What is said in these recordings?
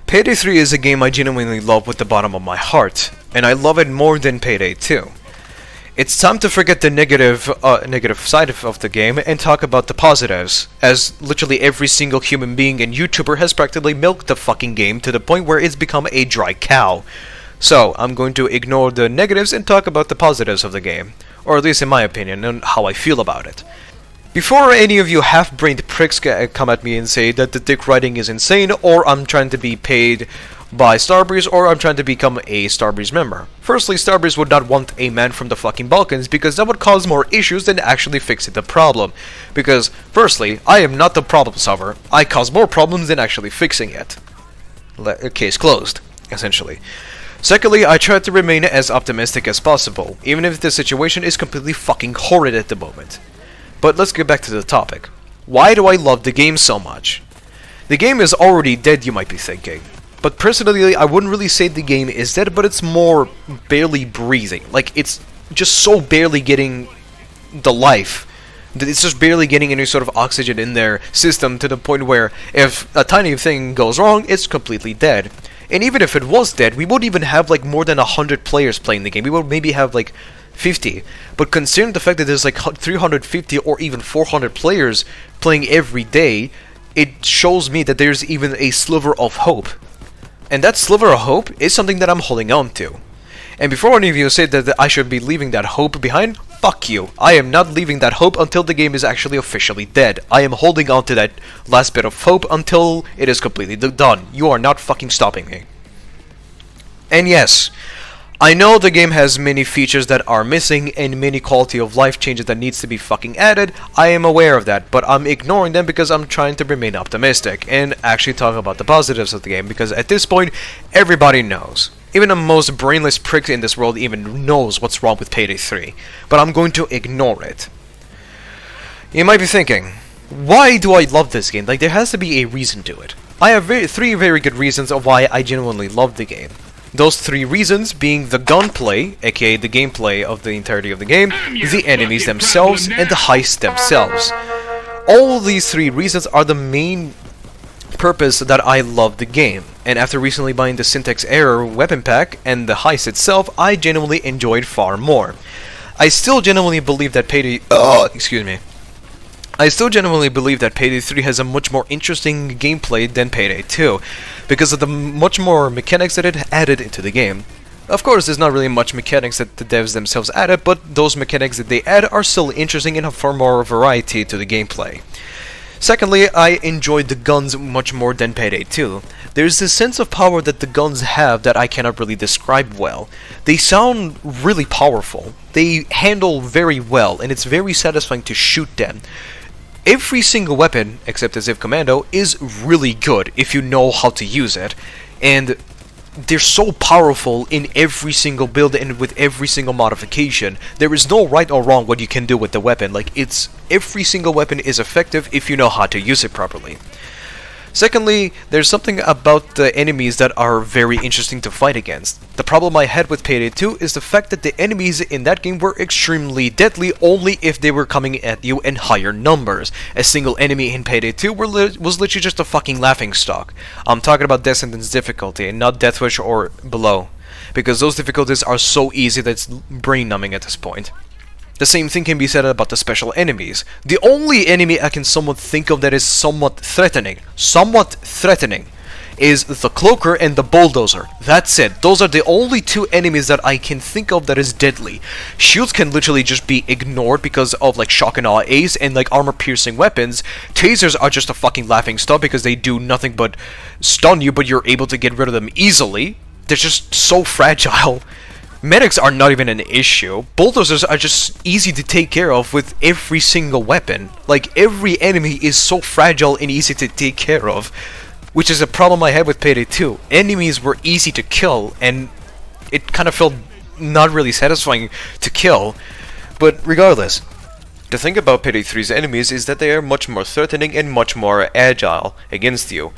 Payday 3 is a game I genuinely love with the bottom of my heart, and I love it more than Payday 2. It's time to forget the negative side of the game and talk about the positives, as literally every single human being and YouTuber has practically milked the fucking game to the point where it's become a dry cow. So, I'm going to ignore the negatives and talk about the positives of the game, or at least in my opinion, and how I feel about it. Before any of you half-brained pricks come at me and say that the dick riding is insane, or I'm trying to be paid by Starbreeze, or I'm trying to become a Starbreeze member. Firstly, Starbreeze would not want a man from the fucking Balkans because that would cause more issues than actually fixing the problem. Because, firstly, I am not the problem solver. I cause more problems than actually fixing it. Case closed, essentially. Secondly, I try to remain as optimistic as possible, even if the situation is completely fucking horrid at the moment. But let's get back to the topic. Why do I love the game so much? The game is already dead, you might be thinking. But personally, I wouldn't really say the game is dead, but it's more barely breathing. Like, it's just so barely getting the life. It's just barely getting any sort of oxygen in their system to the point where if a tiny thing goes wrong, it's completely dead. And even if it was dead, we wouldn't even have like more than 100 players playing the game. We would maybe have like 50. But considering the fact that there's like 350 or even 400 players playing every day, it shows me that there's even a sliver of hope. And that sliver of hope is something that I'm holding on to. And before any of you say that I should be leaving that hope behind, fuck you. I am not leaving that hope until the game is actually officially dead. I am holding on to that last bit of hope until it is completely done. You are not fucking stopping me. And yes, I know the game has many features that are missing and many quality of life changes that needs to be fucking added. I am aware of that, but I'm ignoring them because I'm trying to remain optimistic and actually talk about the positives of the game, because at this point, everybody knows. Even the most brainless prick in this world even knows what's wrong with Payday 3, but I'm going to ignore it. You might be thinking, why do I love this game? Like, there has to be a reason to it. I have three very good reasons of why I genuinely love the game. Those three reasons being the gunplay, aka the gameplay of the entirety of the game, the enemies themselves, and the heists themselves. All these three reasons are the main purpose that I love the game, and after recently buying the Syntax Error weapon pack and the heist itself, I genuinely enjoyed far more. I still genuinely believe that I still genuinely believe that Payday 3 has a much more interesting gameplay than Payday 2, because of the much more mechanics that it added into the game. Of course, there's not really much mechanics that the devs themselves added, but those mechanics that they add are still interesting and have far more variety to the gameplay. Secondly, I enjoyed the guns much more than Payday 2. There's this sense of power that the guns have that I cannot really describe well. They sound really powerful, they handle very well, and it's very satisfying to shoot them. Every single weapon, except as if Commando, is really good if you know how to use it, and they're so powerful in every single build and with every single modification. There is no right or wrong what you can do with the weapon. Like, every single weapon is effective if you know how to use it properly. Secondly, there's something about the enemies that are very interesting to fight against. The problem I had with Payday 2 is the fact that the enemies in that game were extremely deadly only if they were coming at you in higher numbers. A single enemy in Payday 2 was literally just a fucking laughingstock. I'm talking about Descendants difficulty and not Deathwish or below, because those difficulties are so easy that it's brain numbing at this point. The same thing can be said about the special enemies. The only enemy I can somewhat think of that is somewhat threatening, is the Cloaker and the Bulldozer. That's it. Those are the only two enemies that I can think of that is deadly. Shields can literally just be ignored because of like shock and awe ace and like armor piercing weapons. Tasers are just a fucking laughing stock because they do nothing but stun you, but you're able to get rid of them easily. They're just so fragile. Medics are not even an issue. Bulldozers are just easy to take care of with every single weapon. Like, every enemy is so fragile and easy to take care of, which is a problem I had with Payday 2. Enemies were easy to kill, and it kind of felt not really satisfying to kill. But regardless, the thing about Payday 3's enemies is that they are much more threatening and much more agile against you.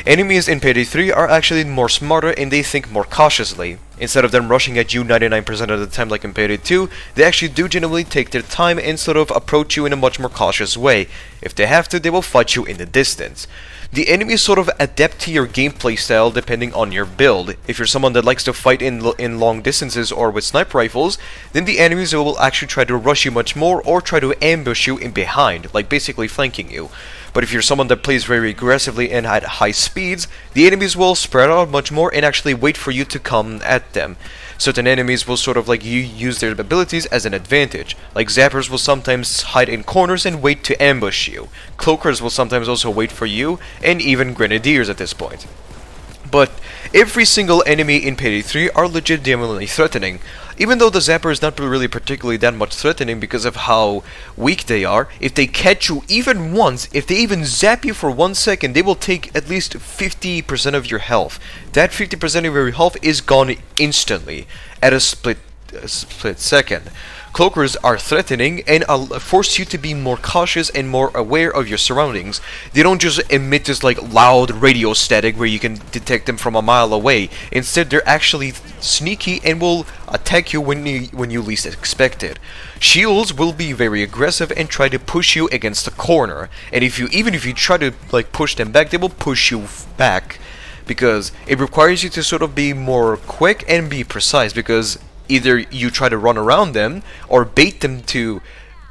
Enemies in Payday 3 are actually more smarter and they think more cautiously. Instead of them rushing at you 99% of the time like in Payday 2, they actually do genuinely take their time and sort of approach you in a much more cautious way. If they have to, they will fight you in the distance. The enemies sort of adapt to your gameplay style depending on your build. If you're someone that likes to fight in long distances or with sniper rifles, then the enemies will actually try to rush you much more or try to ambush you in behind, like basically flanking you. But if you're someone that plays very aggressively and at high speeds, the enemies will spread out much more and actually wait for you to come at them. Certain enemies will sort of like use their abilities as an advantage. Like zappers will sometimes hide in corners and wait to ambush you. Cloakers will sometimes also wait for you, and even grenadiers at this point. But every single enemy in Payday 3 are legitimately threatening. Even though the zapper is not really particularly that much threatening because of how weak they are, if they catch you even once, if they even zap you for 1 second, they will take at least 50% of your health. That 50% of your health is gone instantly, at a split second. Cloakers are threatening and force you to be more cautious and more aware of your surroundings. They don't just emit this like loud radio static where you can detect them from a mile away. Instead, they're actually sneaky and will attack you when you least expect it. Shields will be very aggressive and try to push you against the corner. And even if you try to like push them back, they will push you back, because it requires you to sort of be more quick and be precise, because either you try to run around them or bait them to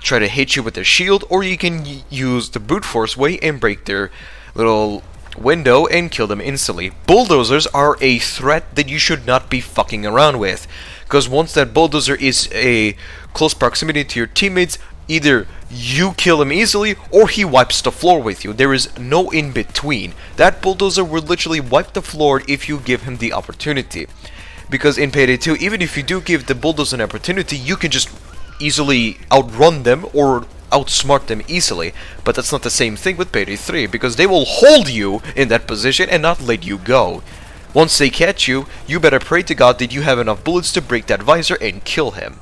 try to hit you with their shield, or you can use the brute force way and break their little window and kill them instantly. Bulldozers are a threat that you should not be fucking around with, because once that bulldozer is a close proximity to your teammates, either you kill him easily or he wipes the floor with you. There is no in between. That bulldozer will literally wipe the floor if you give him the opportunity. Because in Payday 2, even if you do give the bulldozer an opportunity, you can just easily outrun them or outsmart them easily. But that's not the same thing with Payday 3, because they will hold you in that position and not let you go. Once they catch you, you better pray to God that you have enough bullets to break that visor and kill him.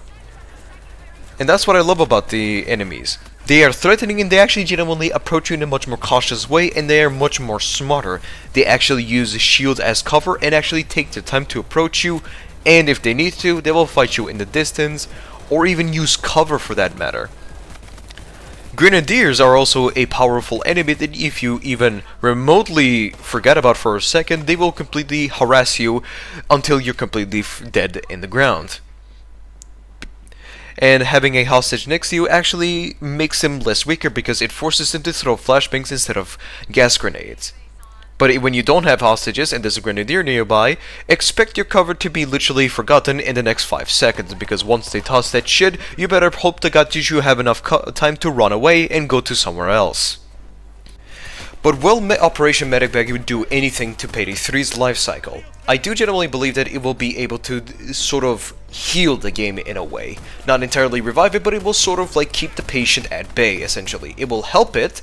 And that's what I love about the enemies. They are threatening and they actually genuinely approach you in a much more cautious way, and they are much more smarter. They actually use the shield as cover and actually take the time to approach you, and if they need to, they will fight you in the distance, or even use cover for that matter. Grenadiers are also a powerful enemy that if you even remotely forget about for a second, they will completely harass you until you're completely dead in the ground. And having a hostage next to you actually makes him less weaker, because it forces him to throw flashbangs instead of gas grenades. But when you don't have hostages and there's a grenadier nearby, expect your cover to be literally forgotten in the next 5 seconds, because once they toss that shit, you better hope to God that you have enough time to run away and go to somewhere else. But will Operation Medic Bag do anything to Payday 3's life cycle? I do generally believe that it will be able to sort of heal the game in a way. Not entirely revive it, but it will sort of like keep the patient at bay, essentially. It will help it,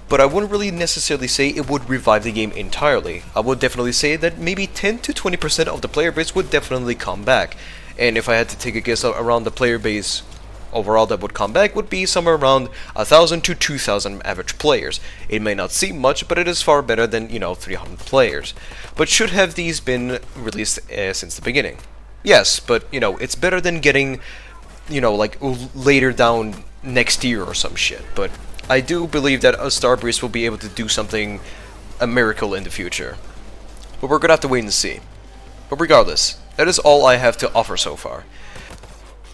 but I wouldn't really necessarily say it would revive the game entirely. I would definitely say that maybe 10 to 20% of the player base would definitely come back. And if I had to take a guess around the player base overall that would come back, would be somewhere around 1,000 to 2,000 average players. It may not seem much, but it is far better than, 300 players. But should have these been released since the beginning? Yes, but, it's better than getting, like, later down next year or some shit. But I do believe that Starbreeze will be able to do something, a miracle in the future. But we're gonna have to wait and see. But regardless, that is all I have to offer so far.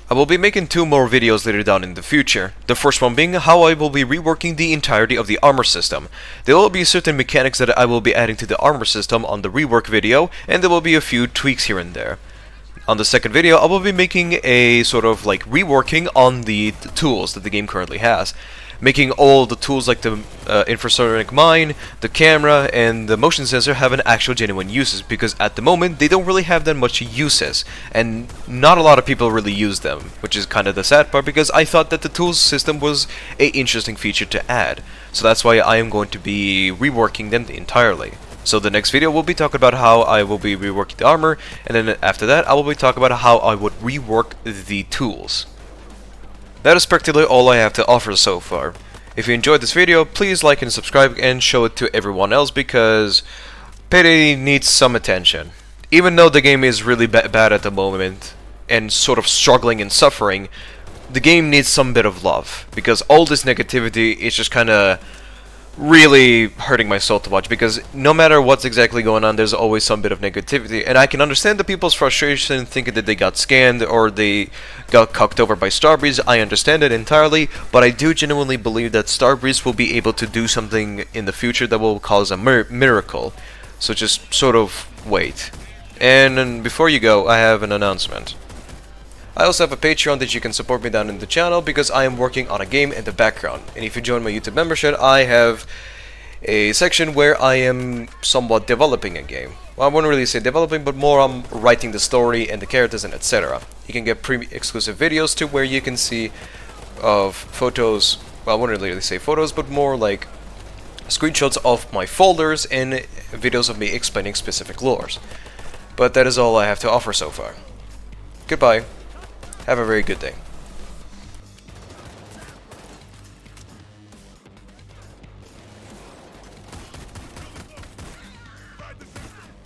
I will be making 2 more videos later down in the future. The first one being how I will be reworking the entirety of the armor system. There will be certain mechanics that I will be adding to the armor system on the rework video, and there will be a few tweaks here and there. On the second video, I will be making a sort of like reworking on the tools that the game currently has. Making all the tools like the infrasonic mine, the camera, and the motion sensor have an actual genuine uses, because at the moment they don't really have that much uses, and not a lot of people really use them, which is kind of the sad part, because I thought that the tools system was a interesting feature to add. So that's why I am going to be reworking them entirely. So the next video will be talking about how I will be reworking the armor, and then after that I will be talking about how I would rework the tools. That is practically all I have to offer so far. If you enjoyed this video, please like and subscribe and show it to everyone else, because Payday needs some attention. Even though the game is really bad at the moment and sort of struggling and suffering, the game needs some bit of love, because all this negativity is just kind of really hurting my soul to watch, because no matter what's exactly going on, there's always some bit of negativity, and I can understand the people's frustration thinking that they got scammed or they got cucked over by Starbreeze. I understand it entirely, but I do genuinely believe that Starbreeze will be able to do something in the future that will cause a miracle. So just sort of wait. And before you go, I have an announcement. I also have a Patreon that you can support me down in the channel, because I am working on a game in the background. And if you join my YouTube membership, I have a section where I am somewhat developing a game. Well, I wouldn't really say developing, but more I'm writing the story and the characters and etc. You can get pre-exclusive videos to where you can see of photos, well, I wouldn't really say photos, but more like screenshots of my folders and videos of me explaining specific lores. But that is all I have to offer so far. Goodbye. Have a very good day.